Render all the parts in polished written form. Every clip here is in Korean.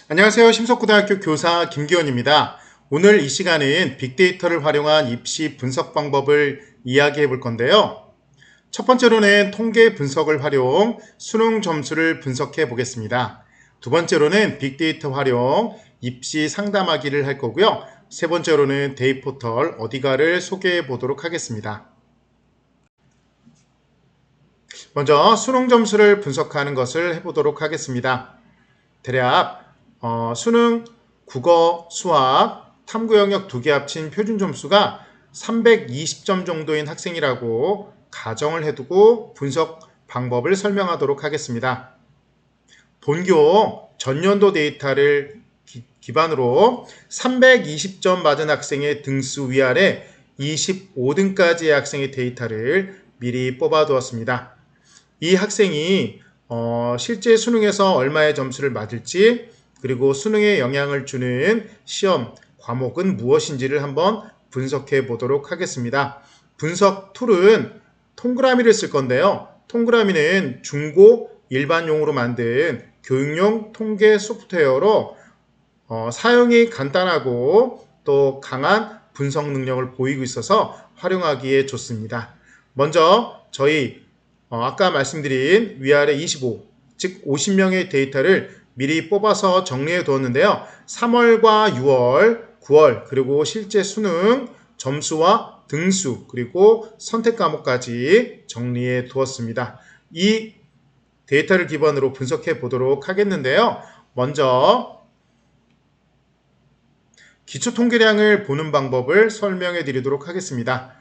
안녕하세요. 심석고등학교 교사 김기원입니다. 오늘 이 시간은 빅데이터를 활용한 입시 분석 방법을 이야기해 볼 건데요. 첫 번째로는 통계 분석을 활용 수능 점수를 분석해 보겠습니다. 두 번째로는 빅데이터 활용 입시 상담하기를 할 거고요. 세 번째로는 데이포털 어디가를 소개해 보도록 하겠습니다. 먼저 수능 점수를 분석하는 것을 해보도록 하겠습니다. 대략 수능, 국어, 수학, 탐구 영역 두 개 합친 표준 점수가 320점 정도인 학생이라고 가정을 해두고 분석 방법을 설명하도록 하겠습니다. 본교 전년도 데이터를 기반으로 320점 맞은 학생의 등수 위아래 25등까지의 학생의 데이터를 미리 뽑아두었습니다. 이 학생이 실제 수능에서 얼마의 점수를 맞을지, 그리고 수능에 영향을 주는 시험 과목은 무엇인지를 한번 분석해 보도록 하겠습니다. 분석 툴은 동그라미를 쓸 건데요. 동그라미는 중고 일반용으로 만든 교육용 통계 소프트웨어로 사용이 간단하고 또 강한 분석 능력을 보이고 있어서 활용하기에 좋습니다. 먼저 저희 아까 말씀드린 위아래 25, 즉 50명의 데이터를 미리 뽑아서 정리해 두었는데요. 3월과 6월, 9월, 그리고 실제 수능 점수와 등수, 그리고 선택 과목까지 정리해 두었습니다. 이 데이터를 기반으로 분석해 보도록 하겠는데요. 먼저 기초 통계량을 보는 방법을 설명해 드리도록 하겠습니다.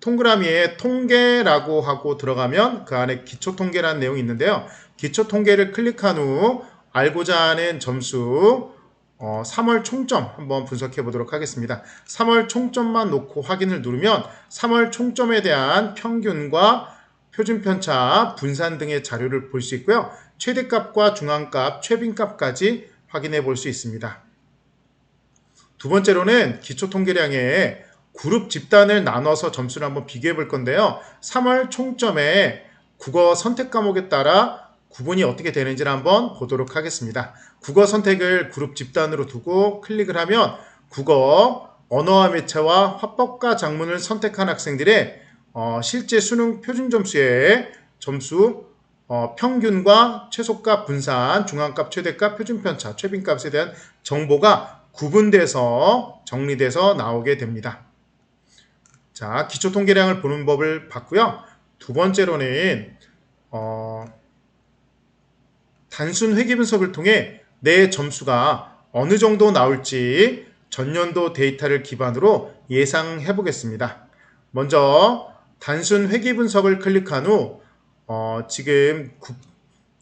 동그라미에 통계라고 하고 들어가면 그 안에 기초 통계라는 내용이 있는데요. 기초 통계를 클릭한 후 알고자 하는 점수 3월 총점 한번 분석해 보도록 하겠습니다. 3월 총점만 놓고 확인을 누르면 3월 총점에 대한 평균과 표준편차, 분산 등의 자료를 볼 수 있고요. 최대값과 중앙값, 최빈값까지 확인해 볼 수 있습니다. 두 번째로는 기초 통계량의 그룹 집단을 나눠서 점수를 한번 비교해 볼 건데요. 3월 총점에 국어 선택 과목에 따라 구분이 어떻게 되는지를 한번 보도록 하겠습니다. 국어 선택을 그룹 집단으로 두고 클릭을 하면 국어, 언어와 매체와 화법과 작문을 선택한 학생들의 실제 수능 표준 점수의 점수 평균과 최소값, 분산, 중앙값, 최대값, 표준편차, 최빈값에 대한 정보가 구분돼서 정리돼서 나오게 됩니다. 자, 기초 통계량을 보는 법을 봤고요. 두 번째로는 단순 회귀 분석을 통해 내 점수가 어느 정도 나올지 전년도 데이터를 기반으로 예상해 보겠습니다. 먼저 단순 회귀 분석을 클릭한 후 지금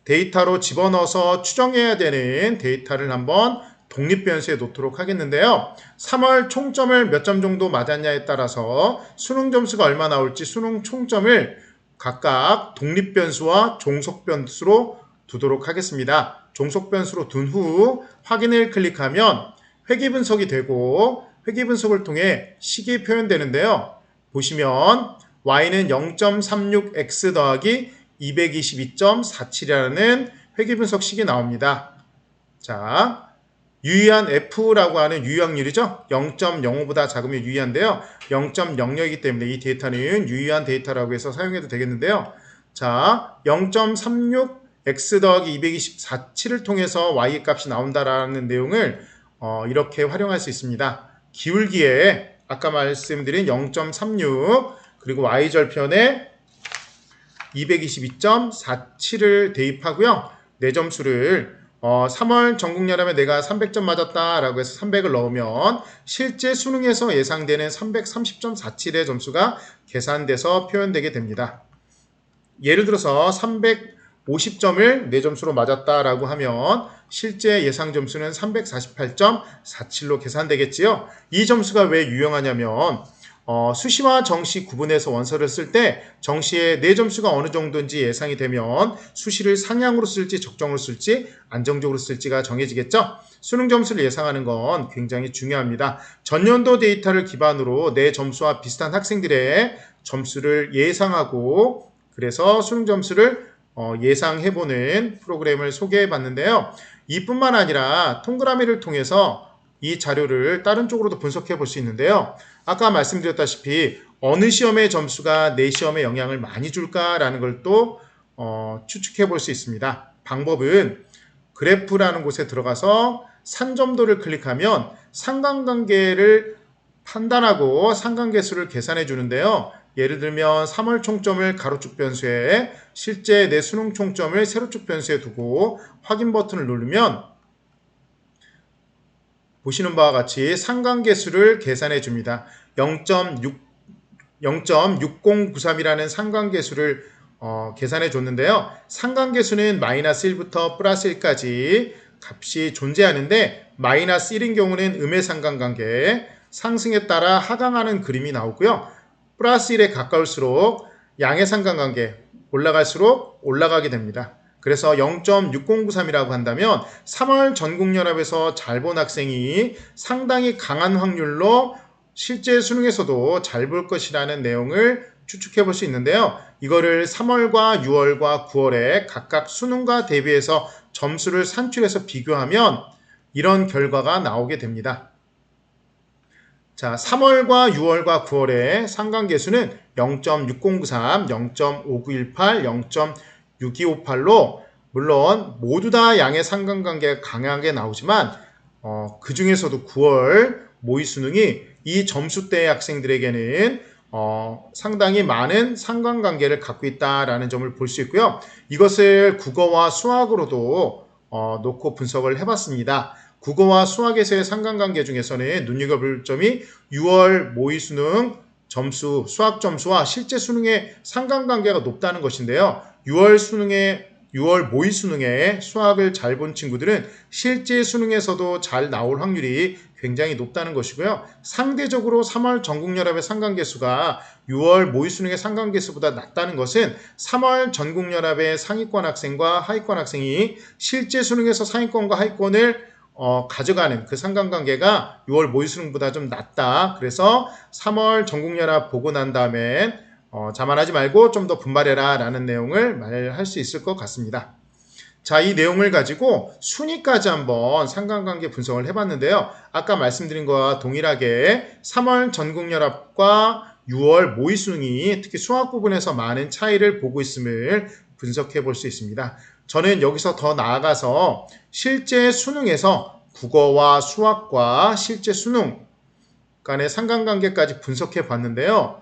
데이터로 집어넣어서 추정해야 되는 데이터를 한번 독립변수에 놓도록 하겠는데요. 3월 총점을 몇 점 정도 맞았냐에 따라서 수능 점수가 얼마 나올지 수능 총점을 각각 독립변수와 종속변수로 두도록 하겠습니다. 종속변수로 둔 후 확인을 클릭하면 회귀 분석이 되고 회귀 분석을 통해 식이 표현되는데요. 보시면 y는 0.36x 더하기 222.47이라는 회귀 분석식이 나옵니다. 자, 유의한 F라고 하는 유의확률이죠. 0.05보다 작으면 유의한데요. 0.00이기 때문에 이 데이터는 유의한 데이터라고 해서 사용해도 되겠는데요. 자, 0.36x 더하기 224를 통해서 y 값이 나온다라는 내용을 이렇게 활용할 수 있습니다. 기울기에 아까 말씀드린 0.36 그리고 y절편에 222.47을 대입하고요. 내 점수를 3월 전국여름에 내가 300점 맞았다라고 해서 300을 넣으면 실제 수능에서 예상되는 330.47의 점수가 계산돼서 표현되게 됩니다. 예를 들어서 350점을 내 점수로 맞았다라고 하면 실제 예상 점수는 348.47로 계산되겠지요. 이 점수가 왜 유용하냐면 수시와 정시 구분해서 원서를 쓸 때 정시에 내 점수가 어느 정도인지 예상이 되면 수시를 상향으로 쓸지 적정으로 쓸지 안정적으로 쓸지가 정해지겠죠. 수능 점수를 예상하는 건 굉장히 중요합니다. 전년도 데이터를 기반으로 내 점수와 비슷한 학생들의 점수를 예상하고 그래서 수능 점수를 예상해보는 프로그램을 소개해 봤는데요. 이뿐만 아니라 동그라미를 통해서 이 자료를 다른 쪽으로도 분석해 볼 수 있는데요. 아까 말씀드렸다시피 어느 시험의 점수가 내 시험에 영향을 많이 줄까라는 걸 또 추측해 볼 수 있습니다. 방법은 그래프라는 곳에 들어가서 산점도를 클릭하면 상관관계를 판단하고 상관계수를 계산해 주는데요. 예를 들면 3월 총점을 가로축 변수에 실제 내 수능 총점을 세로축 변수에 두고 확인 버튼을 누르면 보시는 바와 같이 상관계수를 계산해 줍니다. 0.6093이라는 상관계수를 계산해 줬는데요. 상관계수는 마이너스 1부터 플러스 1까지 값이 존재하는데 마이너스 1인 경우는 음의 상관관계, 상승에 따라 하강하는 그림이 나오고요. 플러스 1에 가까울수록 양의 상관관계, 올라갈수록 올라가게 됩니다. 그래서 0.6093이라고 한다면 3월 전국연합에서 잘 본 학생이 상당히 강한 확률로 실제 수능에서도 잘 볼 것이라는 내용을 추측해 볼 수 있는데요. 이거를 3월과 6월과 9월에 각각 수능과 대비해서 점수를 산출해서 비교하면 이런 결과가 나오게 됩니다. 자, 3월과 6월과 9월의 상관계수는 0.6093, 0.5918, 0.6258로 물론 모두 다 양의 상관관계가 강하게 나오지만 그 중에서도 9월 모의 수능이 이 점수대의 학생들에게는 상당히 많은 상관관계를 갖고 있다라는 점을 볼 수 있고요. 이것을 국어와 수학으로도 놓고 분석을 해봤습니다. 국어와 수학에서의 상관관계 중에서는 눈여겨볼 점이 6월 모의 수능 점수, 수학 점수와 실제 수능의 상관관계가 높다는 것인데요. 6월 모의 수능에 수학을 잘 본 친구들은 실제 수능에서도 잘 나올 확률이 굉장히 높다는 것이고요. 상대적으로 3월 전국연합의 상관계수가 6월 모의 수능의 상관계수보다 낮다는 것은 3월 전국연합의 상위권 학생과 하위권 학생이 실제 수능에서 상위권과 하위권을 가져가는 그 상관관계가 6월 모의 수능보다 좀 낮다. 그래서 3월 전국연합 보고 난 다음에 자만하지 말고 좀 더 분발해라 라는 내용을 말할 수 있을 것 같습니다. 자, 이 내용을 가지고 순위까지 한번 상관관계 분석을 해봤는데요. 아까 말씀드린 것과 동일하게 3월 전국연합과 6월 모의 수능이 특히 수학 부분에서 많은 차이를 보고 있음을 분석해 볼 수 있습니다. 저는 여기서 더 나아가서 실제 수능에서 국어와 수학과 실제 수능 간의 상관관계까지 분석해 봤는데요.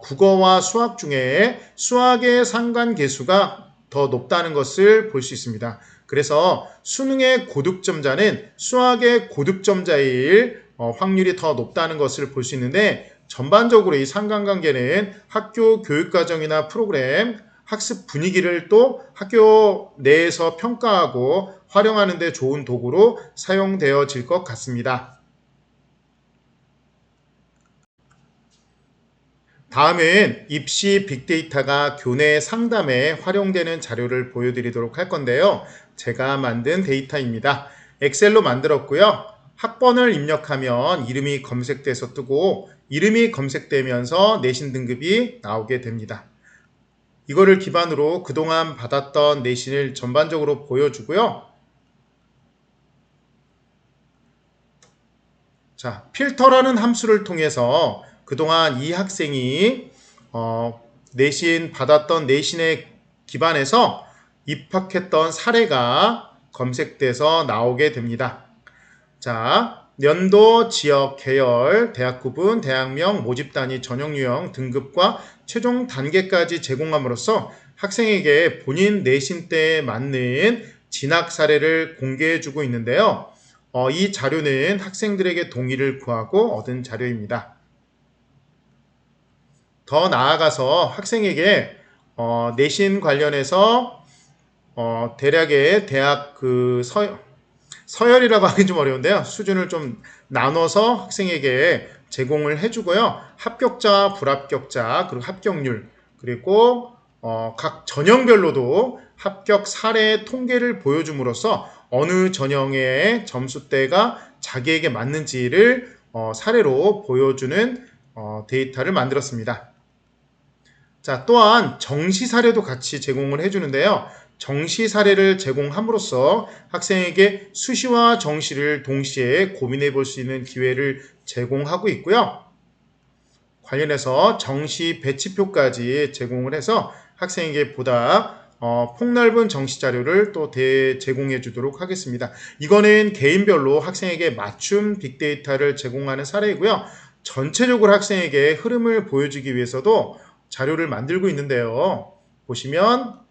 국어와 수학 중에 수학의 상관계수가 더 높다는 것을 볼 수 있습니다. 그래서 수능의 고득점자는 수학의 고득점자일 확률이 더 높다는 것을 볼 수 있는데 전반적으로 이 상관관계는 학교 교육과정이나 프로그램, 학습 분위기를 또 학교 내에서 평가하고 활용하는 데 좋은 도구로 사용되어질 것 같습니다. 다음은 입시 빅데이터가 교내 상담에 활용되는 자료를 보여드리도록 할 건데요. 제가 만든 데이터입니다. 엑셀로 만들었고요. 학번을 입력하면 이름이 검색돼서 뜨고 이름이 검색되면서 내신 등급이 나오게 됩니다. 이거를 기반으로 그동안 받았던 내신을 전반적으로 보여주고요. 자, 필터라는 함수를 통해서 그동안 이 학생이 내신 받았던 내신에 기반해서 입학했던 사례가 검색돼서 나오게 됩니다. 자, 연도, 지역, 계열, 대학 구분, 대학명, 모집단위, 전형 유형, 등급과 최종 단계까지 제공함으로써 학생에게 본인 내신대에 맞는 진학 사례를 공개해주고 있는데요. 이 자료는 학생들에게 동의를 구하고 얻은 자료입니다. 더 나아가서 학생에게 내신 관련해서 대략의 대학 서열이라고 하기 좀 어려운데요. 수준을 좀 나눠서 학생에게 제공을 해주고요. 합격자, 불합격자, 그리고 합격률, 그리고 각 전형별로도 합격 사례 통계를 보여줌으로써 어느 전형의 점수대가 자기에게 맞는지를 사례로 보여주는 데이터를 만들었습니다. 자, 또한 정시 사례도 같이 제공을 해주는데요. 정시 사례를 제공함으로써 학생에게 수시와 정시를 동시에 고민해 볼 수 있는 기회를 제공하고 있고요. 관련해서 정시 배치표까지 제공을 해서 학생에게 보다 폭넓은 정시 자료를 또 제공해 주도록 하겠습니다. 이거는 개인별로 학생에게 맞춤 빅데이터를 제공하는 사례이고요. 전체적으로 학생에게 흐름을 보여주기 위해서도 자료를 만들고 있는데요. 보시면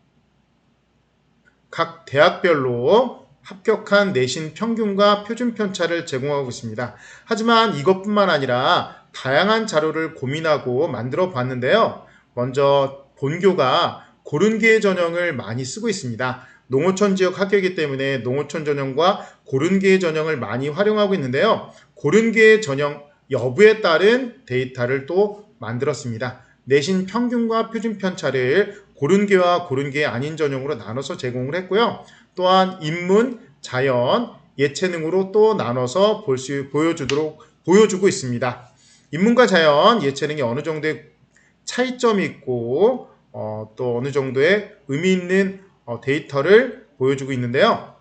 각 대학별로 합격한 내신 평균과 표준 편차를 제공하고 있습니다. 하지만 이것뿐만 아니라 다양한 자료를 고민하고 만들어 봤는데요. 먼저 본교가 고른기회 전형을 많이 쓰고 있습니다. 농어촌 지역 학교이기 때문에 농어촌 전형과 고른기회 전형을 많이 활용하고 있는데요. 고른기회 전형 여부에 따른 데이터를 또 만들었습니다. 내신 평균과 표준 편차를 고른기회와 고른기회 아닌 전형으로 나눠서 제공을 했고요. 또한 인문, 자연, 예체능으로 또 나눠서 보여주고 있습니다. 인문과 자연, 예체능이 어느 정도의 차이점이 있고 또 어느 정도의 의미 있는 데이터를 보여주고 있는데요.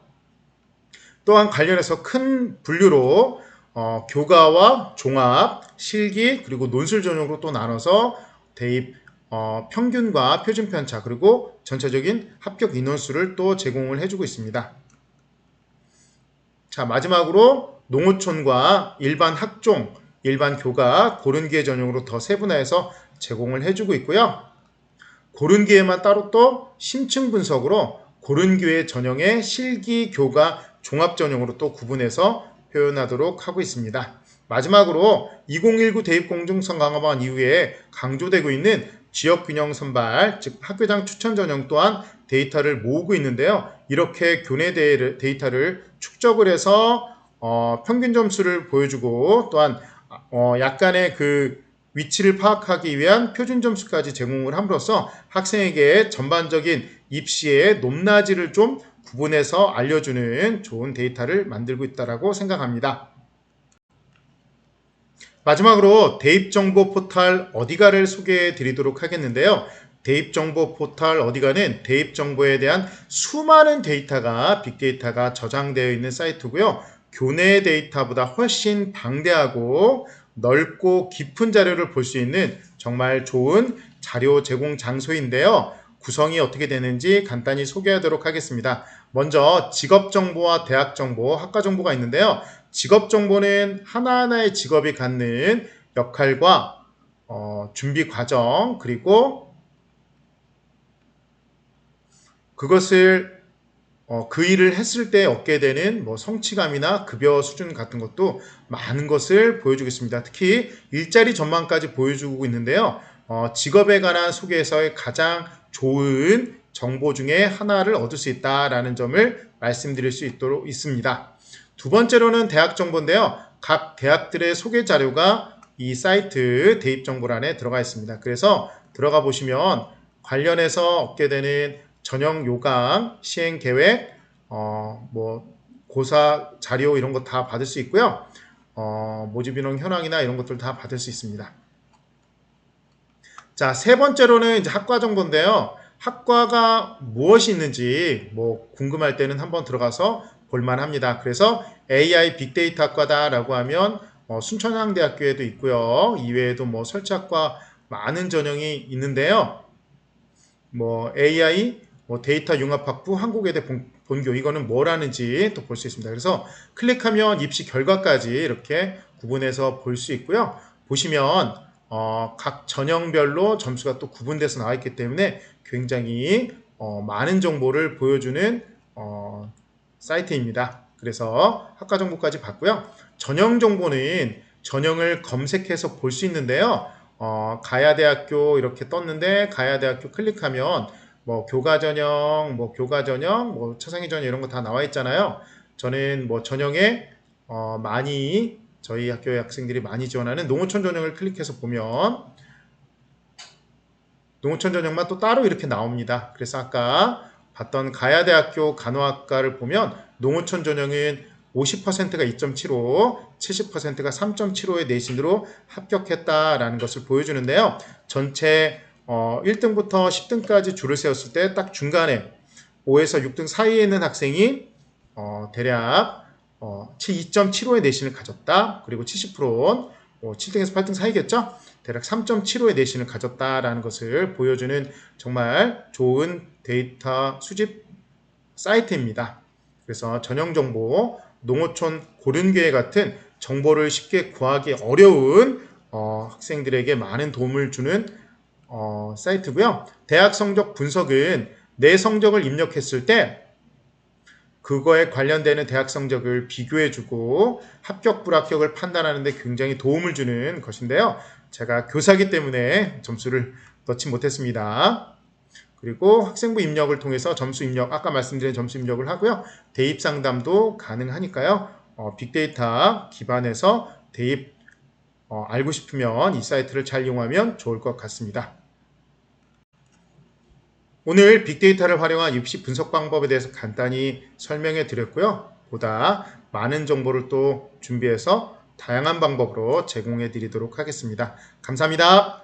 또한 관련해서 큰 분류로 교과와 종합, 실기, 그리고 논술 전형으로 또 나눠서 대입 평균과 표준 편차 그리고 전체적인 합격 인원수를 또 제공을 해주고 있습니다. 자, 마지막으로 농어촌과 일반 학종, 일반 교과, 고른기회 전형으로 더 세분화해서 제공을 해주고 있고요. 고른기회만 따로 또 심층 분석으로 고른기회 전형의 실기, 교과, 종합 전형으로 또 구분해서 표현하도록 하고 있습니다. 마지막으로 2019 대입공정성 강화반 이후에 강조되고 있는 지역균형 선발, 즉 학교장 추천 전형 또한 데이터를 모으고 있는데요. 이렇게 교내 데이터를 축적을 해서 평균 점수를 보여주고 또한 약간의 그 위치를 파악하기 위한 표준 점수까지 제공을 함으로써 학생에게 전반적인 입시의 높낮이를 좀 구분해서 알려주는 좋은 데이터를 만들고 있다고 생각합니다. 마지막으로 대입정보 포털 어디가를 소개해 드리도록 하겠는데요. 대입정보 포털 어디가는 대입정보에 대한 수많은 데이터가 빅데이터가 저장되어 있는 사이트고요. 교내 데이터보다 훨씬 방대하고 넓고 깊은 자료를 볼 수 있는 정말 좋은 자료 제공 장소인데요. 구성이 어떻게 되는지 간단히 소개하도록 하겠습니다. 먼저 직업정보와 대학정보, 학과정보가 있는데요. 직업정보는 하나하나의 직업이 갖는 역할과 준비 과정 그리고 그것을 그 일을 했을 때 얻게 되는 성취감이나 급여 수준 같은 것도 많은 것을 보여주겠습니다. 특히 일자리 전망까지 보여주고 있는데요. 직업에 관한 소개에서의 가장 좋은 정보 중에 하나를 얻을 수 있다라는 점을 말씀드릴 수 있습니다. 두 번째로는 대학 정보인데요. 각 대학들의 소개 자료가 이 사이트 대입 정보란에 들어가 있습니다. 그래서 들어가 보시면 관련해서 얻게 되는 전형 요강, 시행 계획, 고사 자료 이런 거 다 받을 수 있고요. 모집 인원 현황이나 이런 것들 다 받을 수 있습니다. 자, 세 번째로는 이제 학과 정보인데요. 학과가 무엇이 있는지 궁금할 때는 한번 들어가서 볼만합니다. 그래서 AI 빅데이터 학과다라고 하면 순천향대학교에도 있고요. 이외에도 설치학과 많은 전형이 있는데요. AI 데이터 융합학부 한국외대 본교 이거는 뭘 하는지 또 볼 수 있습니다. 그래서 클릭하면 입시 결과까지 이렇게 구분해서 볼 수 있고요. 보시면 각 전형별로 점수가 또 구분돼서 나와 있기 때문에 굉장히 많은 정보를 보여주는 사이트입니다. 그래서 학과 정보까지 봤고요. 전형 정보는 전형을 검색해서 볼 수 있는데요. 가야대학교 이렇게 떴는데 가야대학교 클릭하면 교과 전형, 차상위 전형 이런 거 다 나와 있잖아요. 저는 전형에 많이 저희 학교의 학생들이 많이 지원하는 농어촌 전형을 클릭해서 보면 농어촌 전형만 또 따로 이렇게 나옵니다. 그래서 아까 봤던 가야대학교 간호학과를 보면 농어촌 전형은 50%가 2.75, 70%가 3.75의 내신으로 합격했다라는 것을 보여주는데요. 전체 1등부터 10등까지 줄을 세웠을 때 딱 중간에 5에서 6등 사이에 있는 학생이 대략 2.75의 내신을 가졌다. 그리고 70%는 7등에서 8등 사이겠죠? 대략 3.75의 내신을 가졌다라는 것을 보여주는 정말 좋은 데이터 수집 사이트입니다. 그래서 전형정보, 농어촌 고른교회 같은 정보를 쉽게 구하기 어려운 학생들에게 많은 도움을 주는 사이트고요. 대학 성적 분석은 내 성적을 입력했을 때 그거에 관련되는 대학 성적을 비교해주고 합격, 불합격을 판단하는 데 굉장히 도움을 주는 것인데요. 제가 교사기 때문에 점수를 넣지 못했습니다. 그리고 학생부 입력을 통해서 점수 입력, 아까 말씀드린 점수 입력을 하고요. 대입 상담도 가능하니까요. 빅데이터 기반에서 대입 알고 싶으면 이 사이트를 잘 이용하면 좋을 것 같습니다. 오늘 빅데이터를 활용한 입시 분석 방법에 대해서 간단히 설명해 드렸고요. 보다 많은 정보를 또 준비해서 다양한 방법으로 제공해 드리도록 하겠습니다. 감사합니다.